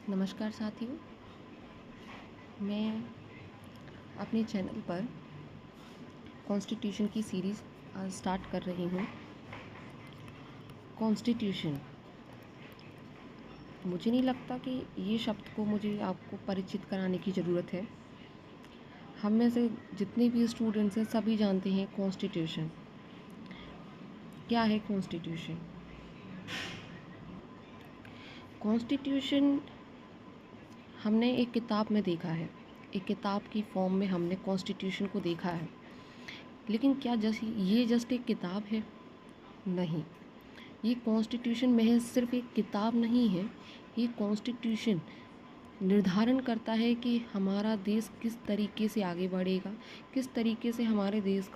नमस्कार साथियों, मैं अपने चैनल पर कॉन्स्टिट्यूशन की सीरीज़ आज स्टार्ट कर रही हूँ। कॉन्स्टिट्यूशन, मुझे नहीं लगता कि ये शब्द को मुझे आपको परिचित कराने की ज़रूरत है। हम में से जितने भी स्टूडेंट्स हैं सभी जानते हैं कॉन्स्टिट्यूशन क्या है। कॉन्स्टिट्यूशन कॉन्स्टिट्यूशन हमने एक किताब में देखा है, एक किताब की फॉर्म में हमने कॉन्स्टिट्यूशन को देखा है। लेकिन क्या ये जस्ट एक किताब है? नहीं, ये कॉन्स्टिट्यूशन महज सिर्फ एक किताब नहीं है। ये कॉन्स्टिट्यूशन निर्धारण करता है कि हमारा देश किस तरीके से आगे बढ़ेगा, किस तरीके से हमारे देश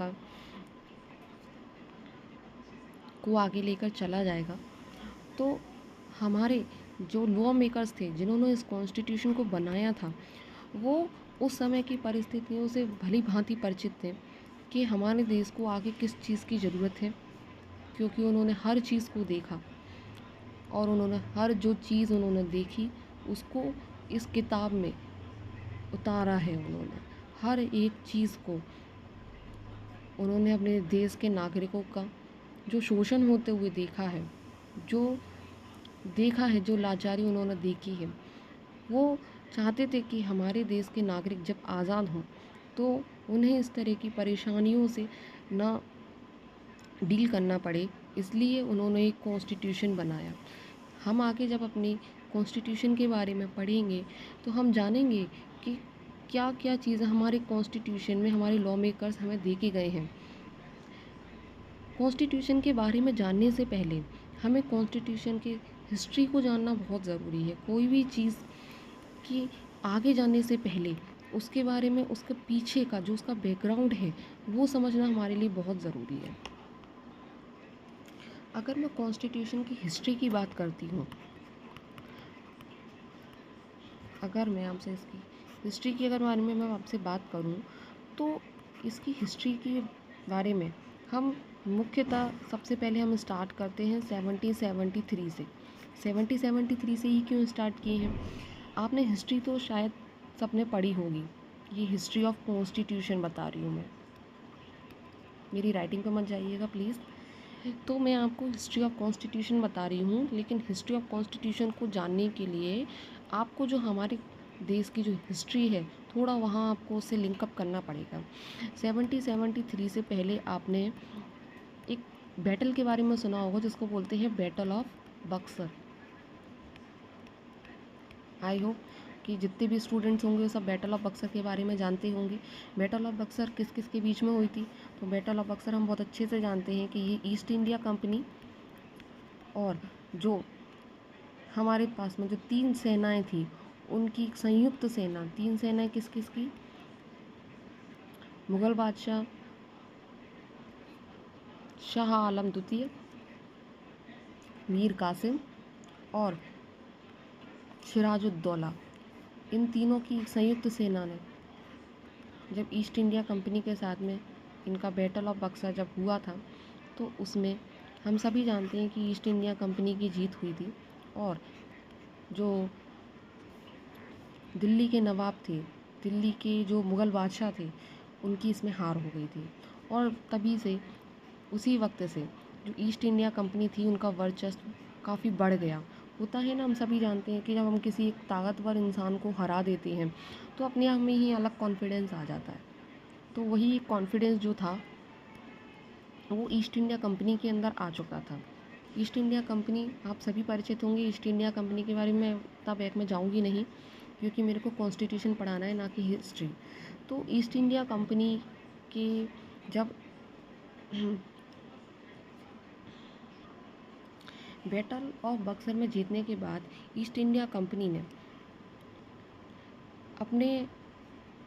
को आगे लेकर चला जाएगा। तो हमारे जो लॉ मेकर्स थे जिन्होंने इस कॉन्स्टिट्यूशन को बनाया था, वो उस समय की परिस्थितियों से भली भांति परिचित थे कि हमारे देश को आगे किस चीज़ की ज़रूरत है, क्योंकि उन्होंने हर चीज़ को देखा और उन्होंने हर जो चीज़ उन्होंने देखी उसको इस किताब में उतारा है। उन्होंने हर एक चीज़ को, उन्होंने अपने देश के नागरिकों का जो शोषण होते हुए देखा है, जो लाचारी उन्होंने देखी है, वो चाहते थे कि हमारे देश के नागरिक जब आज़ाद हों तो उन्हें इस तरह की परेशानियों से ना डील करना पड़े। इसलिए उन्होंने एक कॉन्स्टिट्यूशन बनाया। हम आगे जब अपनी कॉन्स्टिट्यूशन के बारे में पढ़ेंगे तो हम जानेंगे कि क्या क्या चीज़ें हमारे कॉन्स्टिट्यूशन में हमारे लॉ मेकर्स हमें दे के गए हैं। कॉन्स्टिट्यूशन के बारे में जानने से पहले हमें कॉन्स्टिट्यूशन की हिस्ट्री को जानना बहुत ज़रूरी है। कोई भी चीज़ की आगे जाने से पहले उसके बारे में, उसके पीछे का जो उसका बैकग्राउंड है, वो समझना हमारे लिए बहुत ज़रूरी है। अगर मैं कॉन्स्टिट्यूशन की हिस्ट्री की बात करती हूँ, अगर मैं आपसे इसकी हिस्ट्री की बारे में मैं आपसे बात करूँ तो इसकी हिस्ट्री के बारे में हम मुख्यतः सबसे पहले हम स्टार्ट करते हैं 1773 से। 1773 से ही क्यों स्टार्ट किए हैं? आपने हिस्ट्री तो शायद सबने पढ़ी होगी। ये हिस्ट्री ऑफ कॉन्स्टिट्यूशन बता रही हूँ मैं, मेरी राइटिंग पे मत जाइएगा प्लीज़। तो मैं आपको हिस्ट्री ऑफ कॉन्स्टिट्यूशन बता रही हूँ, लेकिन हिस्ट्री ऑफ कॉन्स्टिट्यूशन को जानने के लिए आपको जो हमारे देश की जो हिस्ट्री है, थोड़ा वहाँ आपको उससे लिंकअप करना पड़ेगा। 1773 से पहले आपने एक बैटल के बारे में सुना होगा जिसको बोलते हैं battle of Buxar. I hope कि जितने भी स्टूडेंट्स होंगे वो सब बैटल ऑफ बक्सर के बारे में जानते होंगे। बैटल ऑफ बक्सर किस किस के बीच में हुई थी? तो बैटल ऑफ बक्सर हम बहुत अच्छे से जानते हैं कि ये ईस्ट इंडिया कंपनी और जो हमारे पास में जो तीन सेनाएं थी उनकी एक संयुक्त सेना। तीन सेनाएं किस किस की? मुग़ल बादशाह शाह आलम द्वितीय, मीर कासिम और सिराजुद्दौला, इन तीनों की संयुक्त सेना ने जब ईस्ट इंडिया कंपनी के साथ में इनका बैटल ऑफ बक्सर जब हुआ था, तो उसमें हम सभी जानते हैं कि ईस्ट इंडिया कंपनी की जीत हुई थी और जो दिल्ली के नवाब थे, दिल्ली के जो मुग़ल बादशाह थे, उनकी इसमें हार हो गई थी। और तभी से, उसी वक्त से जो ईस्ट इंडिया कंपनी थी उनका वर्चस्व काफ़ी बढ़ गया। होता है ना, हम सभी जानते हैं कि जब हम किसी एक ताकतवर इंसान को हरा देते हैं तो अपने आप में ही अलग कॉन्फिडेंस आ जाता है। तो वही कॉन्फिडेंस जो था वो ईस्ट इंडिया कंपनी के अंदर आ चुका था। ईस्ट इंडिया कंपनी आप सभी परिचित होंगे। ईस्ट इंडिया कंपनी के बारे में इतना बैक में जाऊंगी नहीं, क्योंकि मेरे को कॉन्स्टिट्यूशन पढ़ाना है, ना कि हिस्ट्री। तो ईस्ट इंडिया कंपनी के जब बैटल ऑफ बक्सर में जीतने के बाद ईस्ट इंडिया कंपनी ने अपने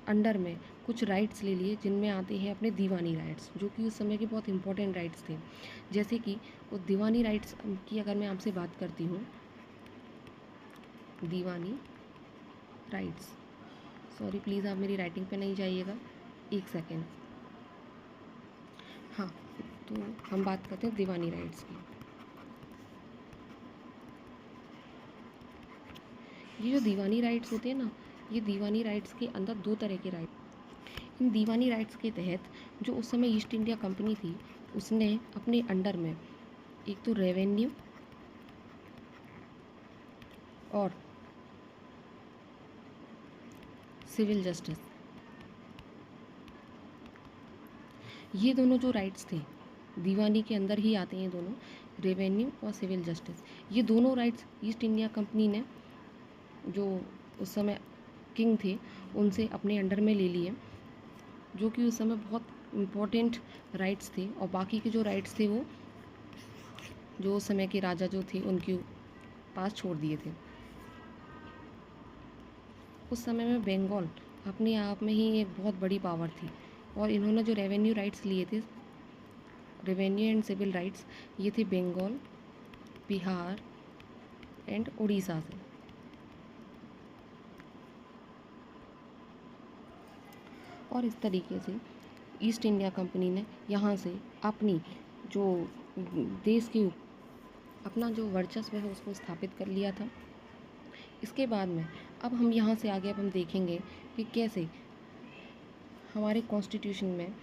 अंडर में कुछ राइट्स ले लिए, जिनमें आते हैं अपने दीवानी राइट्स, जो कि उस समय के बहुत इंपॉर्टेंट राइट्स थे। जैसे कि वो दीवानी राइट्स की अगर मैं आपसे बात करती हूँ, दीवानी राइट्स, सॉरी प्लीज़ आप मेरी राइटिंग पे नहीं जाइएगा, एक सेकेंड। हाँ, तो हम बात करते हैं दीवानी राइट्स की। ये जो दीवानी राइट्स होते हैं ना, ये दीवानी राइट्स के अंदर दो तरह के राइट। इन दीवानी राइट्स के तहत जो उस समय ईस्ट इंडिया कंपनी थी, उसने अपने अंडर में एक तो रेवेन्यू और सिविल जस्टिस, ये दोनों जो राइट्स थे दीवानी के अंदर ही आते हैं दोनों, रेवेन्यू और सिविल जस्टिस। ये दोनों राइट्स ईस्ट इंडिया कंपनी ने, जो उस समय किंग थे, उनसे अपने अंडर में ले लिए, जो कि उस समय बहुत इम्पोर्टेंट राइट्स थे। और बाकी के जो राइट्स थे वो जो उस समय के राजा जो थे उनके पास छोड़ दिए थे। उस समय में बंगाल अपने आप में ही एक बहुत बड़ी पावर थी, और इन्होंने जो रेवेन्यू राइट्स लिए थे, रेवेन्यू एंड सिविल राइट्स, ये थे बंगाल, बिहार एंड उड़ीसा से। और इस तरीके से ईस्ट इंडिया कंपनी ने यहाँ से अपनी जो देश के अपना जो वर्चस्व है उसको स्थापित कर लिया था। इसके बाद में अब हम यहाँ से आगे अब हम देखेंगे कि कैसे हमारे कॉन्स्टिट्यूशन में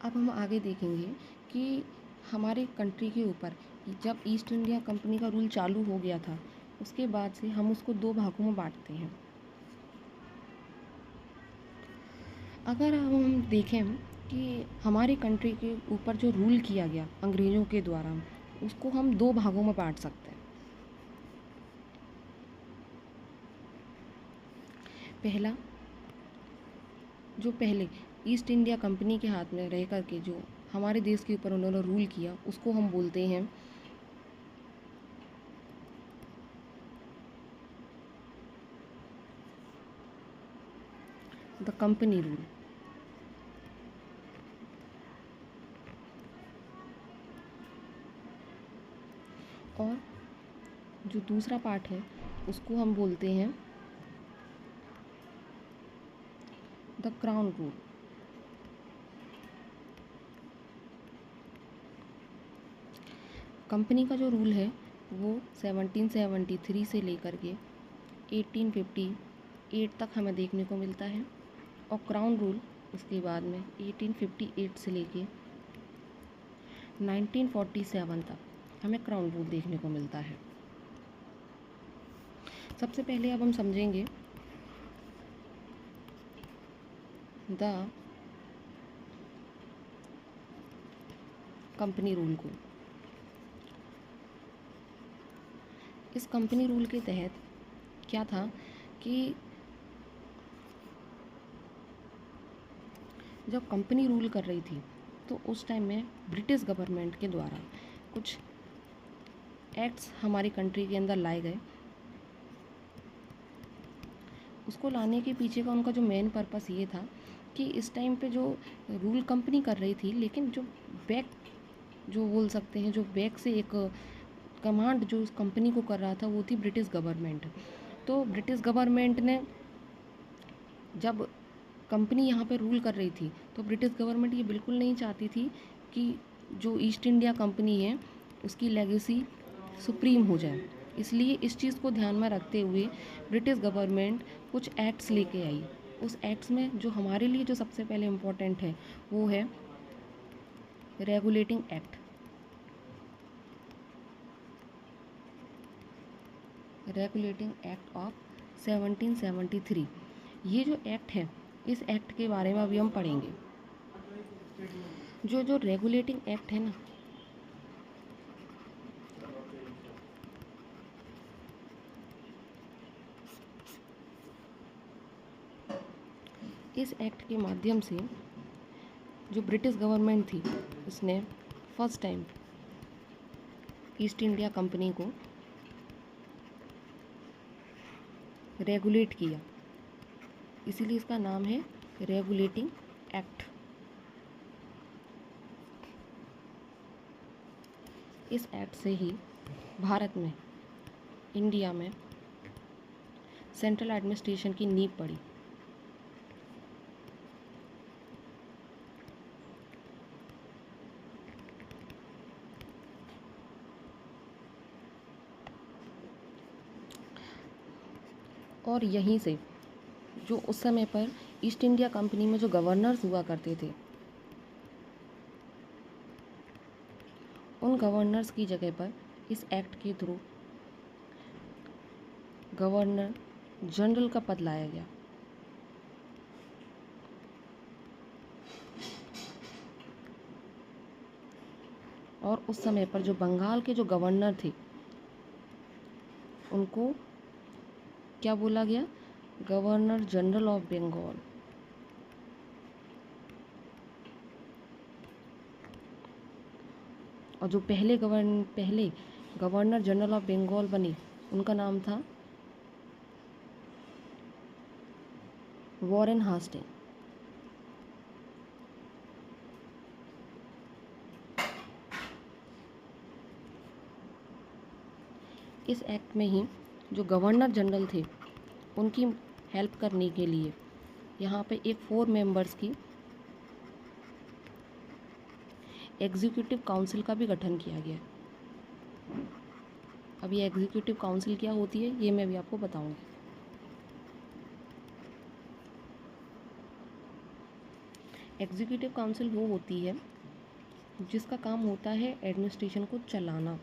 अब हम आगे देखेंगे कि हमारे कंट्री के ऊपर जब ईस्ट इंडिया कंपनी का रूल चालू हो गया था, उसके बाद से हम उसको दो भागों में बांटते हैं। अगर हम देखें कि हमारे कंट्री के ऊपर जो रूल किया गया अंग्रेज़ों के द्वारा, उसको हम दो भागों में बांट सकते हैं। पहला, जो पहले ईस्ट इंडिया कंपनी के हाथ में रह कर के जो हमारे देश के ऊपर उन्होंने रूल किया, उसको हम बोलते हैं द कंपनी रूल। और जो दूसरा पार्ट है उसको हम बोलते हैं द क्राउन रूल। कंपनी का जो रूल है वो 1773 से लेकर के 1858 तक हमें देखने को मिलता है, और क्राउन रूल उसके बाद में 1858 से लेके 1947 तक हमें क्राउन रूल देखने को मिलता है। सबसे पहले अब हम समझेंगे द कंपनी रूल को। इस कंपनी रूल के तहत क्या था कि जब कंपनी रूल कर रही थी तो उस टाइम में ब्रिटिश गवर्नमेंट के द्वारा कुछ एक्ट्स हमारी कंट्री के अंदर लाए गए। उसको लाने के पीछे का उनका जो मेन पर्पस ये था कि इस टाइम पे जो रूल कंपनी कर रही थी, लेकिन जो बैक, जो बोल सकते हैं जो बैक से एक कमांड जो उस कंपनी को कर रहा था, वो थी ब्रिटिश गवर्नमेंट। तो ब्रिटिश गवर्नमेंट ने जब कंपनी यहाँ पे रूल कर रही थी तो ब्रिटिश गवर्नमेंट ये बिल्कुल नहीं चाहती थी कि जो ईस्ट इंडिया कंपनी है उसकी लेगेसी सुप्रीम हो जाए। इसलिए इस चीज़ को ध्यान में रखते हुए ब्रिटिश गवर्नमेंट कुछ एक्ट्स लेके आई। उस एक्ट्स में जो हमारे लिए जो सबसे पहले इम्पोर्टेंट है वो है regulating act. Regulating act of 1773। ये जो एक्ट है, इस एक्ट के बारे में अभी हम पढ़ेंगे। जो रेगुलेटिंग एक्ट है ना, इस एक्ट के माध्यम से जो ब्रिटिश गवर्नमेंट थी उसने first time east India company को रेगुलेट किया, इसीलिए इसका नाम है रेगुलेटिंग एक्ट। इस एक्ट से ही भारत में, इंडिया में सेंट्रल एडमिनिस्ट्रेशन की नींव पड़ी। और यहीं से जो उस समय पर ईस्ट इंडिया कंपनी में जो गवर्नर्स हुआ करते थे, उन गवर्नर्स की जगह पर इस एक्ट के थ्रू गवर्नर जनरल का पद लाया गया। और उस समय पर जो बंगाल के जो गवर्नर थे उनको क्या बोला गया? Governor general of Bengal. और जो पहले गवर्नर जनरल ऑफ बंगाल बने उनका नाम था वॉरेन हास्टिंग। इस एक्ट में ही जो गवर्नर जनरल थे उनकी हेल्प करने के लिए यहाँ पे एक 4 मेंबर्स की एग्जीक्यूटिव काउंसिल का भी गठन किया गया। अब ये एग्जीक्यूटिव काउंसिल क्या होती है ये मैं अभी आपको बताऊंगी। एग्जीक्यूटिव काउंसिल वो होती है जिसका काम होता है एडमिनिस्ट्रेशन को चलाना,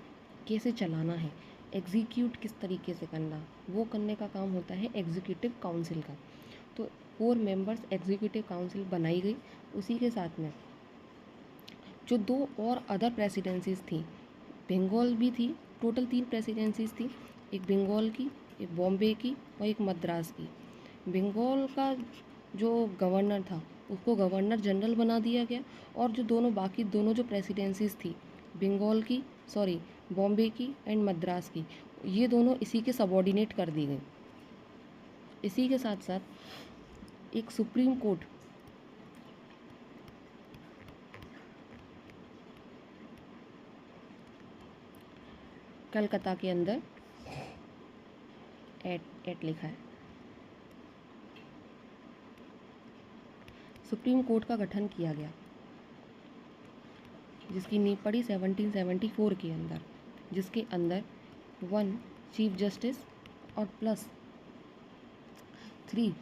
कैसे चलाना है, एग्जीक्यूट किस तरीके से करना, वो करने का काम होता है एग्जीक्यूटिव काउंसिल का। तो 4 मेंबर्स एग्जीक्यूटिव काउंसिल बनाई गई। उसी के साथ में जो 2 और अदर प्रेसिडेंसीज थी, बंगाल भी थी, टोटल 3 प्रेसिडेंसीज थी, एक बंगाल की, एक बॉम्बे की और एक मद्रास की। बंगाल का जो गवर्नर था उसको गवर्नर जनरल बना दिया गया और जो बाकी दोनों जो प्रेसिडेंसीज थी बॉम्बे की एंड मद्रास की, ये दोनों इसी के सबॉर्डिनेट कर दी गई। इसी के साथ साथ एक सुप्रीम कोर्ट कलकत्ता के अंदर एट लिखा है। सुप्रीम कोर्ट का गठन किया गया जिसकी नींव पड़ी 1774 के अंदर, जिसके अंदर 1 चीफ जस्टिस और प्लस 3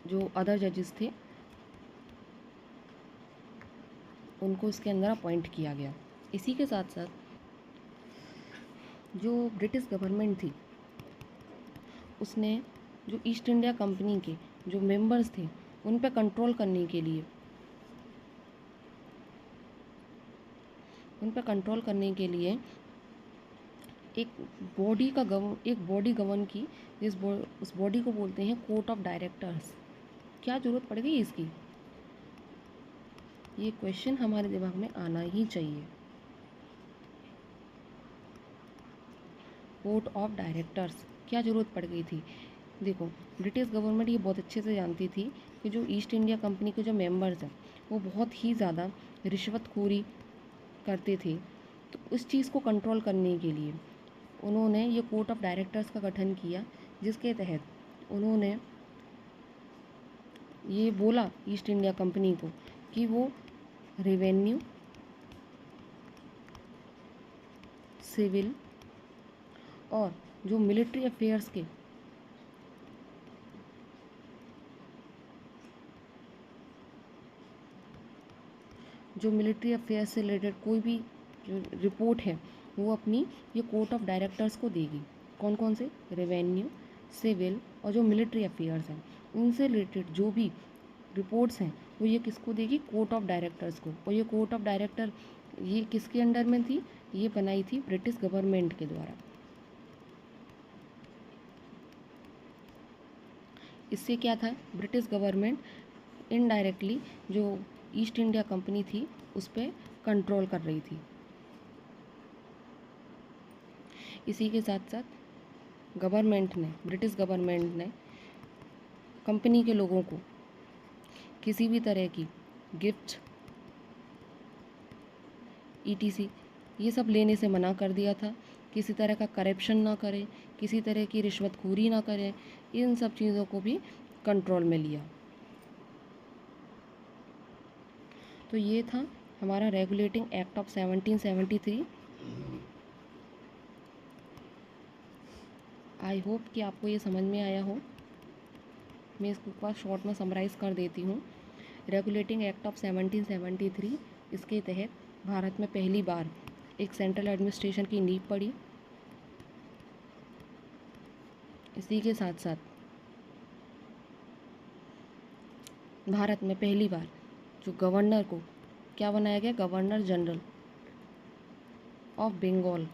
जो अदर जजेस थे उनको इसके अंदर अपॉइंट किया गया। इसी के साथ साथ जो ब्रिटिश गवर्नमेंट थी उसने जो ईस्ट इंडिया कंपनी के जो मेंबर्स थे उन पर कंट्रोल करने के लिए एक बॉडी गवर्न की, उस बॉडी को बोलते हैं कोर्ट ऑफ डायरेक्टर्स। क्या ज़रूरत पड़ गई इसकी? ये क्वेश्चन हमारे दिमाग में आना ही चाहिए। कोर्ट ऑफ डायरेक्टर्स क्या ज़रूरत पड़ गई थी? देखो, ब्रिटिश गवर्नमेंट ये बहुत अच्छे से जानती थी कि जो ईस्ट इंडिया कंपनी के जो मेंबर्स हैं वो बहुत ही ज़्यादा रिश्वतखोरी करते थे। तो उस चीज़ को कंट्रोल करने के लिए उन्होंने ये कोर्ट ऑफ डायरेक्टर्स का गठन किया, जिसके तहत उन्होंने ये बोला ईस्ट इंडिया कंपनी को कि वो रेवेन्यू, सिविल और जो मिलिट्री अफेयर्स के से रिलेटेड कोई भी जो रिपोर्ट है वो अपनी ये कोर्ट ऑफ डायरेक्टर्स को देगी। कौन कौन से? रेवेन्यू, सिविल और जो मिलिट्री अफेयर्स हैं उनसे रिलेटेड जो भी रिपोर्ट्स हैं वो ये किसको देगी? कोर्ट ऑफ डायरेक्टर्स को। और ये कोर्ट ऑफ डायरेक्टर ये किसके अंडर में थी? ये बनाई थी ब्रिटिश गवर्नमेंट के द्वारा। इससे क्या था? ब्रिटिश गवर्नमेंट इनडायरेक्टली जो ईस्ट इंडिया कंपनी थी उस पर कंट्रोल कर रही थी। इसी के साथ साथ ब्रिटिश गवर्नमेंट ने कंपनी के लोगों को किसी भी तरह की गिफ्ट ETC ये सब लेने से मना कर दिया था। किसी तरह का करप्शन ना करें, किसी तरह की रिश्वतखोरी ना करें, इन सब चीज़ों को भी कंट्रोल में लिया। तो ये था हमारा regulating act of 1773। I hope कि आपको ये समझ में आया हो। मैं इसको एक बार शॉर्ट में समराइज़ कर देती हूँ। रेगुलेटिंग एक्ट ऑफ 1773, इसके तहत भारत में पहली बार एक सेंट्रल एडमिनिस्ट्रेशन की नींव पड़ी। इसी के साथ साथ भारत में पहली बार जो गवर्नर को क्या बनाया गया, गवर्नर जनरल ऑफ बंगाल,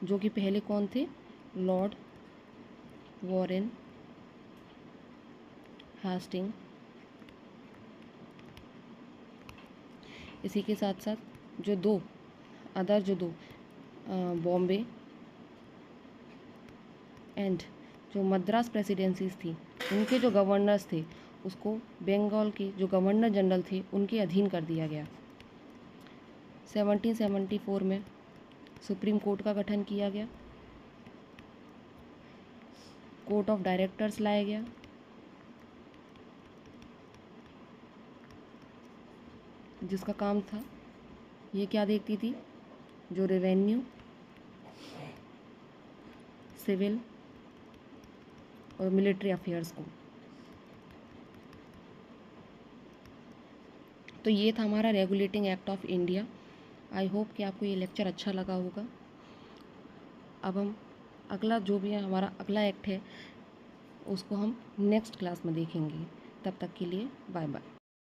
जो कि पहले कौन थे, लॉर्ड वॉरेन हेस्टिंग। इसी के साथ साथ जो दो बॉम्बे एंड जो मद्रास प्रेसिडेंसीज थी, उनके जो गवर्नर्स थे उसको बंगाल के जो गवर्नर जनरल थे उनके अधीन कर दिया गया। 1774 में सुप्रीम कोर्ट का गठन किया गया, कोर्ट ऑफ डायरेक्टर्स लाया गया, जिसका काम था, ये क्या देखती थी, जो रेवेन्यू, सिविल और मिलिट्री अफेयर्स को। तो ये था हमारा regulating act of India. I hope कि आपको ये लेक्चर अच्छा लगा होगा। अब हम अगला जो भी है हमारा अगला एक्ट है उसको हम नेक्स्ट क्लास में देखेंगे। तब तक के लिए बाय बाय।